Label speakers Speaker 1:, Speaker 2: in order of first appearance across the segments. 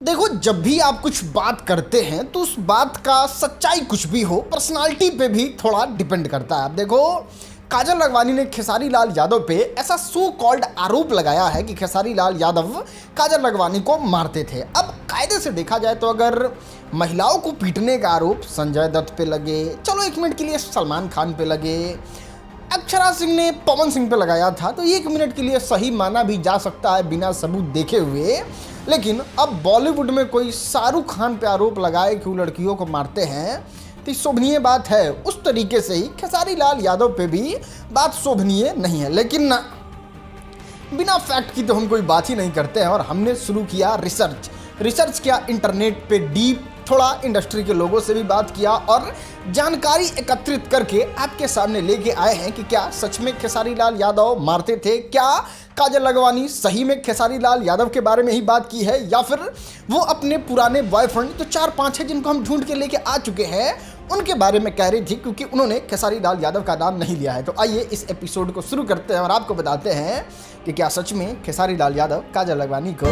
Speaker 1: देखो, जब भी आप कुछ बात करते हैं तो उस बात का सच्चाई कुछ भी हो, पर्सनालिटी पे भी थोड़ा डिपेंड करता है। अब देखो, काजल लखवानी ने खेसारी लाल यादव पे ऐसा सो कॉल्ड आरोप लगाया है कि खेसारी लाल यादव काजल लखवानी को मारते थे। अब कायदे से देखा जाए तो अगर महिलाओं को पीटने का आरोप संजय दत्त पे लगे, चलो एक मिनट के लिए सलमान खान पे लगे, अक्षरा सिंह ने पवन सिंह पे लगाया था, तो एक मिनट के लिए सही माना भी जा सकता है बिना सबूत देखे हुए। लेकिन अब बॉलीवुड में कोई शाहरुख खान पे आरोप लगाए कि वो लड़कियों को मारते हैं तो शोभनीय बात है। उस तरीके से ही खेसारी लाल यादव पे भी बात शोभनीय नहीं है। लेकिन ना, बिना फैक्ट की तो हम कोई बात ही नहीं करते हैं और हमने शुरू किया रिसर्च किया, इंटरनेट पे डीप, थोड़ा इंडस्ट्री के लोगों से भी बात किया और जानकारी एकत्रित करके आपके सामने लेके आए हैं कि क्या सच में खेसारी लाल यादव मारते थे, क्या काजल लखवानी सही में खेसारी लाल यादव के बारे में ही बात की है, या फिर वो अपने पुराने बॉयफ्रेंड जो 4-5 है जिनको हम ढूंढ के लेके आ चुके हैं उनके बारे में कह रही थी, क्योंकि उन्होंने खेसारी लाल यादव का नाम नहीं लिया है। तो आइए इस एपिसोड को शुरू करते हैं और आपको बताते हैं कि क्या सच में खेसारी लाल यादव काजल लखवानी को।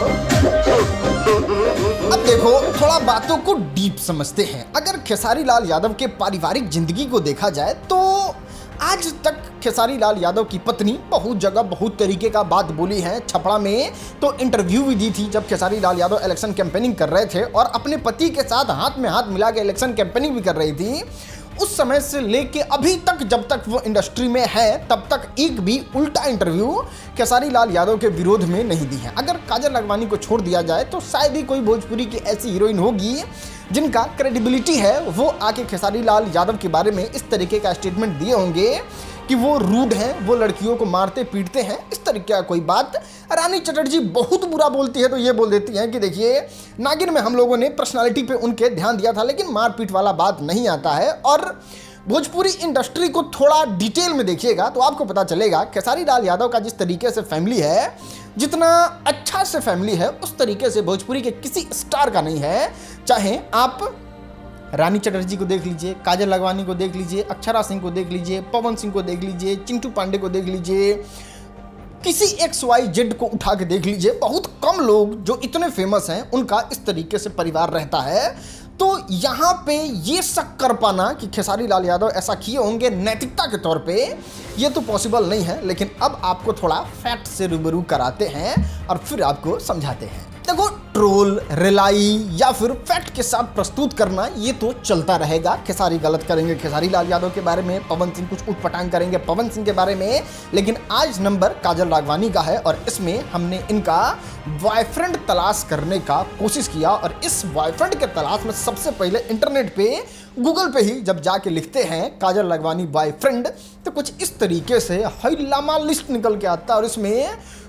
Speaker 1: अब देखो, थोड़ा बातों को डीप समझते हैं। अगर खेसारी लाल यादव के पारिवारिक जिंदगी को देखा जाए तो आज तक खेसारी लाल यादव की पत्नी बहुत जगह बहुत तरीके का बात बोली है। छपड़ा में तो इंटरव्यू भी दी थी जब खेसारी लाल यादव इलेक्शन कैंपेनिंग कर रहे थे और अपने पति के साथ हाथ में हाथ मिला के इलेक्शन कैंपेनिंग भी कर रही थी। उस समय से लेके अभी तक, जब तक वो इंडस्ट्री में है, तब तक एक भी उल्टा इंटरव्यू खेसारी लाल यादव के विरोध में नहीं दी है। अगर काजल लखवानी को छोड़ दिया जाए तो शायद ही कोई भोजपुरी की ऐसी हीरोइन होगी जिनका क्रेडिबिलिटी है वो आके खेसारी लाल यादव के बारे में इस तरीके का स्टेटमेंट दिए होंगे कि वो रूड हैं, वो लड़कियों को मारते पीटते हैं, इस तरीके का कोई बात। रानी चटर्जी बहुत बुरा बोलती है तो ये बोल देती हैं कि देखिए, नागिन में हम लोगों ने पर्सनालिटी पे उनके ध्यान दिया था लेकिन मारपीट वाला बात नहीं आता है। और भोजपुरी इंडस्ट्री को थोड़ा डिटेल में देखिएगा तो आपको पता चलेगा खेसारी लाल यादव का जिस तरीके से फैमिली है, जितना अच्छा से फैमिली है, उस तरीके से भोजपुरी के किसी स्टार का नहीं है। चाहे आप रानी चटर्जी को देख लीजिए, काजल लखवानी को देख लीजिए, अक्षरा सिंह को देख लीजिए, पवन सिंह को देख लीजिए, चिंटू पांडे को देख लीजिए, किसी XYZ को उठा के देख लीजिए। बहुत कम लोग जो इतने फेमस हैं उनका इस तरीके से परिवार रहता है। तो यहाँ पे ये शक कर पाना कि खेसारी लाल यादव ऐसा किए होंगे नैतिकता के तौर पे, ये तो पॉसिबल नहीं है। लेकिन अब आपको थोड़ा फैक्ट से रूबरू कराते हैं और फिर आपको समझाते हैं। देखो, ट्रोल, रिलाई या फिर फैक्ट के साथ प्रस्तुत करना ये तो चलता रहेगा। खेसारी गलत करेंगे खेसारी लाल यादव के बारे में, पवन सिंह कुछ उठपटांग करेंगे पवन सिंह के बारे में, लेकिन आज नंबर काजल लखवानी का है और इसमें हमने इनका बॉयफ्रेंड तलाश करने का कोशिश किया। और इस बॉयफ्रेंड के तलाश में सबसे पहले इंटरनेट पे, गूगल पे ही जब जाके लिखते हैं काजल लखवानी बॉयफ्रेंड तो कुछ इस तरीके से हैलामा लिस्ट निकल के आता है और इसमें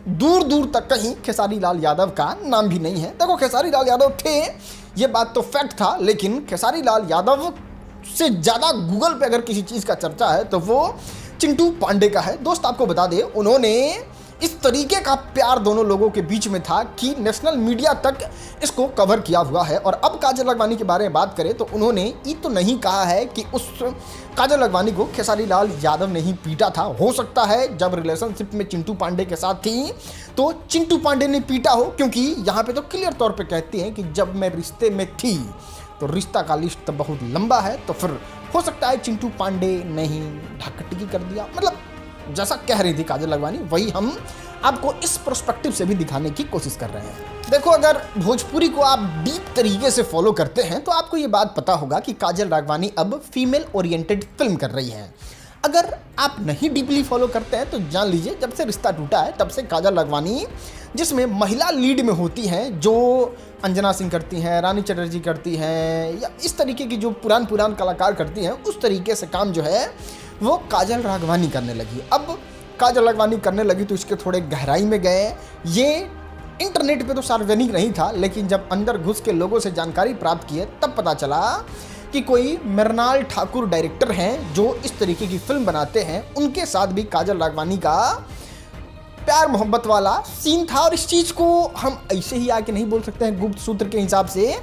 Speaker 1: दूर दूर तक कहीं खेसारी लाल यादव का नाम भी नहीं है। देखो, खेसारी लाल यादव थे, ये बात तो फैक्ट था, लेकिन खेसारी लाल यादव से ज़्यादा गूगल पे अगर किसी चीज़ का चर्चा है तो वो चिंटू पांडे का है। दोस्त आपको बता दे, उन्होंने इस तरीके का प्यार दोनों लोगों के बीच में था कि नेशनल मीडिया तक इसको कवर किया हुआ है। और अब काजल लखवानी के बारे में बात करें तो उन्होंने ये तो नहीं कहा है कि उस काजल लखवानी को खेसारी लाल यादव ने ही पीटा था। हो सकता है जब रिलेशनशिप में चिंटू पांडे के साथ थी तो चिंटू पांडे ने पीटा हो, क्योंकि यहाँ पे तो क्लियर तौर पे कहती हैं कि जब मैं रिश्ते में थी तो रिश्ता का लिस्ट तो बहुत लंबा है, तो फिर हो सकता है चिंटू पांडे ने ही ढकटकी कर दिया। मतलब जैसा कह रही थी काजल लखवानी वही हम आपको इस पर्सपेक्टिव से भी दिखाने की कोशिश कर रहे हैं। देखो, अगर भोजपुरी को आप डीप तरीके से फॉलो करते हैं तो आपको ये बात पता होगा कि काजल लखवानी अब फीमेल ओरिएंटेड फिल्म कर रही है। अगर आप नहीं डीपली फॉलो करते हैं तो जान लीजिए, जब से रिश्ता टूटा है तब से काजल लखवानी, जिसमें महिला लीड में होती हैं, जो अंजना सिंह करती हैं, रानी चटर्जी करती हैं, या इस तरीके की जो पुरान कलाकार करती हैं, उस तरीके से काम जो है वो काजल लखवानी करने लगी। अब काजल लखवानी करने लगी तो इसके थोड़े गहराई में गए। ये इंटरनेट पे तो सार्वजनिक नहीं था, लेकिन जब अंदर घुस के लोगों से जानकारी प्राप्त किए तब पता चला कि कोई मृणाल ठाकुर डायरेक्टर हैं जो इस तरीके की फिल्म बनाते हैं, उनके साथ भी काजल लखवानी का प्यार मोहब्बत वाला सीन था। और इस चीज़ को हम ऐसे ही आके नहीं बोल सकते हैं, गुप्त सूत्र के हिसाब से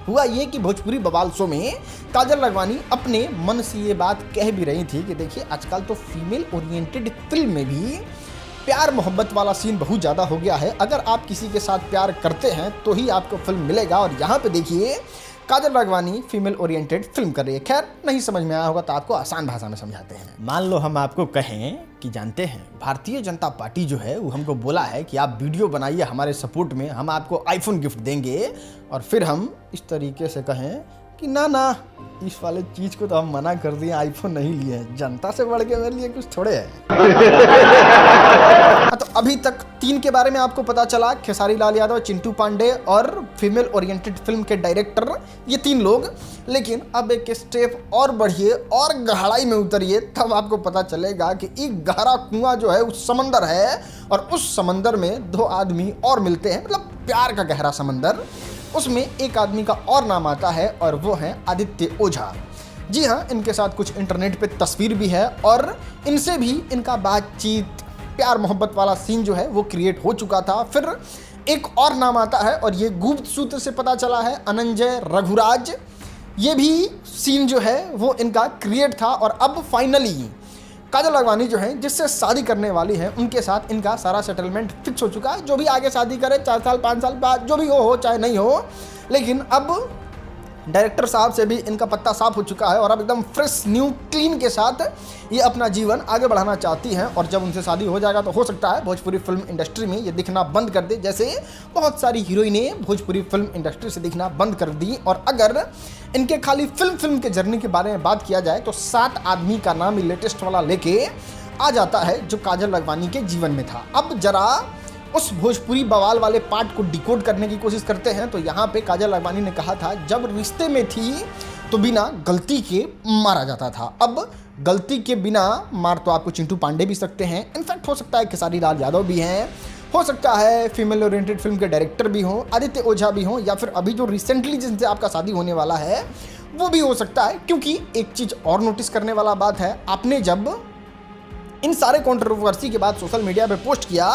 Speaker 1: हुआ ये कि भोजपुरी बवाल शो में काजल लखवानी अपने मन से ये बात कह भी रही थी कि देखिए, आजकल तो फीमेल ओरिएंटेड फिल्म में भी प्यार मोहब्बत वाला सीन बहुत ज़्यादा हो गया है। अगर आप किसी के साथ प्यार करते हैं तो ही आपको फिल्म मिलेगा। और यहाँ पे देखिए काजल राघवानी फीमेल ओरिएंटेड फिल्म कर रही है। खैर नहीं समझ में आया होगा तो आपको आसान भाषा में समझाते हैं। मान लो हम आपको कहें कि जानते हैं भारतीय जनता पार्टी जो है वो हमको बोला है कि आप वीडियो बनाइए हमारे सपोर्ट में, हम आपको आईफोन गिफ्ट देंगे। और फिर हम इस तरीके से कहें कि ना ना इस वाले चीज़ को तो हम मना कर दिए, आईफोन नहीं लिए हैं, जनता से बढ़ के मेरे लिए कुछ थोड़े है। तो अभी तक 3 के बारे में आपको पता चला, खेसारी लाल यादव, चिंटू पांडे और फीमेल ओरिएंटेड फिल्म के डायरेक्टर, ये 3 लोग। लेकिन अब एक स्टेप और बढ़िए और गहराई में उतरिए, तब आपको पता चलेगा कि एक गहरा कुआं जो है उस समंदर है और उस समंदर में 2 आदमी और मिलते हैं, मतलब प्यार का गहरा समंदर। उसमें एक आदमी का और नाम आता है और वो है आदित्य ओझा। जी हाँ, इनके साथ कुछ इंटरनेट पे तस्वीर भी है और इनसे भी इनका बातचीत प्यार मोहब्बत वाला सीन जो है वो क्रिएट हो चुका था। फिर एक और नाम आता है और ये गुप्त सूत्र से पता चला है, अनंजय रघुराज। ये भी सीन जो है वो इनका क्रिएट था और अब फाइनली काजल राघवानी जो है जिससे शादी करने वाली है उनके साथ इनका सारा सेटलमेंट फिक्स हो चुका है। जो भी आगे शादी करे 4 साल 5 साल बाद जो भी हो चाहे नहीं हो, लेकिन अब डायरेक्टर साहब से भी इनका पत्ता साफ हो चुका है और अब एकदम फ्रेश न्यू क्लीन के साथ ये अपना जीवन आगे बढ़ाना चाहती हैं। और जब उनसे शादी हो जाएगा तो हो सकता है भोजपुरी फिल्म इंडस्ट्री में ये दिखना बंद कर दे, जैसे बहुत सारी हीरोइनें भोजपुरी फिल्म इंडस्ट्री से दिखना बंद कर दी। और अगर इनके खाली फिल्म के जर्नी के बारे में बात किया जाए तो 7 आदमी का नाम ही लेटेस्ट वाला लेके आ जाता है जो काजल राघवानी के जीवन में था। अब जरा उस भोजपुरी बवाल वाले पार्ट को डिकोड करने की कोशिश करते हैं। तो यहाँ पे काजल राघवानी ने कहा था जब रिश्ते में थी तो बिना गलती के मारा जाता था। अब गलती के बिना मार तो आपको चिंटू पांडे भी सकते हैं, इनफैक्ट हो सकता है खेसारी लाल यादव भी हैं, हो सकता है फीमेल ओरिएंटेड फिल्म के डायरेक्टर भी हों, आदित्य ओझा भी हों, या फिर अभी जो रिसेंटली जिनसे आपका शादी होने वाला है वो भी हो सकता है। क्योंकि एक चीज़ और नोटिस करने वाला बात है, आपने जब इन सारे कंट्रोवर्सी के बाद सोशल मीडिया पे पोस्ट किया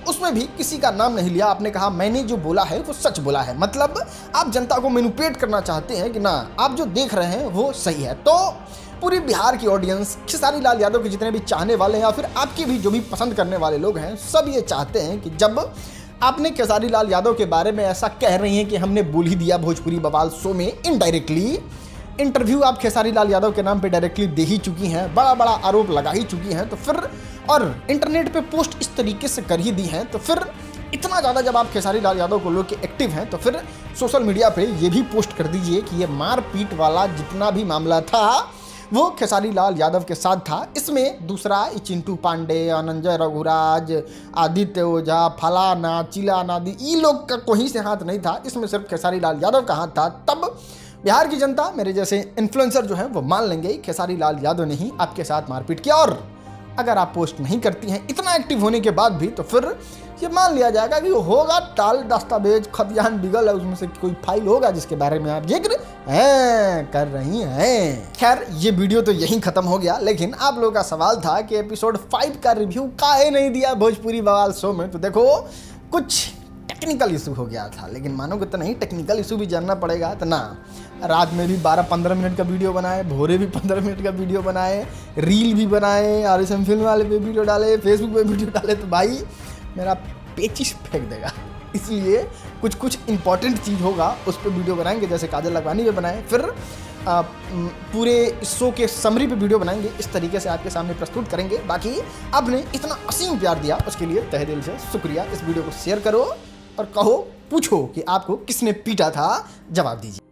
Speaker 1: उसमें भी किसी का नाम नहीं लिया। आपने कहा मैंने जो बोला है वो सच बोला है, मतलब आप जनता को मैनिपुलेट करना चाहते हैं कि ना आप जो देख रहे हैं वो सही है। तो पूरी बिहार की ऑडियंस, खेसारी लाल यादव के जितने भी चाहने वाले हैं या फिर आपके भी जो भी पसंद करने वाले लोग हैं, सब ये चाहते हैं कि जब आपने खेसारी लाल यादव के बारे में ऐसा कह रही हैं कि हमने बोल ही दिया भोजपुरी बवाल शो में, इनडायरेक्टली इंटरव्यू आप खेसारी लाल यादव के नाम पे डायरेक्टली दे ही चुकी हैं, बड़ा बड़ा आरोप लगा ही चुकी हैं, तो फिर और इंटरनेट पे पोस्ट इस तरीके से कर ही दी हैं, तो फिर इतना ज़्यादा जब आप खेसारी लाल यादव को लोग के एक्टिव हैं तो फिर सोशल मीडिया पे ये भी पोस्ट कर दीजिए कि ये मारपीट वाला जितना भी मामला था वो खेसारी लाल यादव के साथ था। इसमें दूसरा चिंटू पांडे, अनंजय रघुराज, आदित्य ओझा, फलाना चिलाना दी, ये लोग का कोई से हाथ नहीं था, इसमें सिर्फ खेसारी लाल यादव का हाथ था। तब बिहार की जनता, मेरे जैसे इन्फ्लुएंसर जो हैं वो मान लेंगे खेसारी लाल यादव ने ही आपके साथ मारपीट किया। और अगर आप पोस्ट नहीं करती हैं इतना एक्टिव होने के बाद भी, तो फिर ये मान लिया जाएगा कि होगा टाल दस्तावेज खतियान बिगल है, उसमें से कोई फाइल होगा जिसके बारे में आप जिक्र कर रही हैं। खैर ये वीडियो तो यहीं खत्म हो गया, लेकिन आप लोगों का सवाल था कि एपिसोड 5 का रिव्यू काहे नहीं दिया भोजपुरी बवाल शो में। तो देखो कुछ टेक्निकल इशू हो गया था, लेकिन मानोगे तो नहीं, टेक्निकल इशू भी जानना पड़ेगा। तो ना रात में भी 12-15 मिनट का वीडियो बनाए, भोरे भी 15 मिनट का वीडियो बनाए, रील भी बनाए, RSM फिल्म वाले पे वीडियो डाले, फेसबुक पे वीडियो डाले, तो भाई मेरा पेचिश फेंक देगा। इसलिए कुछ कुछ इंपॉर्टेंट चीज़ होगा उस पर वीडियो बनाएंगे, जैसे काजल राघवानी पे बनाए, फिर पूरे शो के समरी पे वीडियो बनाएंगे, इस तरीके से आपके सामने प्रस्तुत करेंगे। बाकी आपने इतना असीम प्यार दिया उसके लिए तहे दिल से शुक्रिया। इस वीडियो को शेयर करो और कहो, पूछो कि आपको किसने पीटा था, जवाब दीजिए।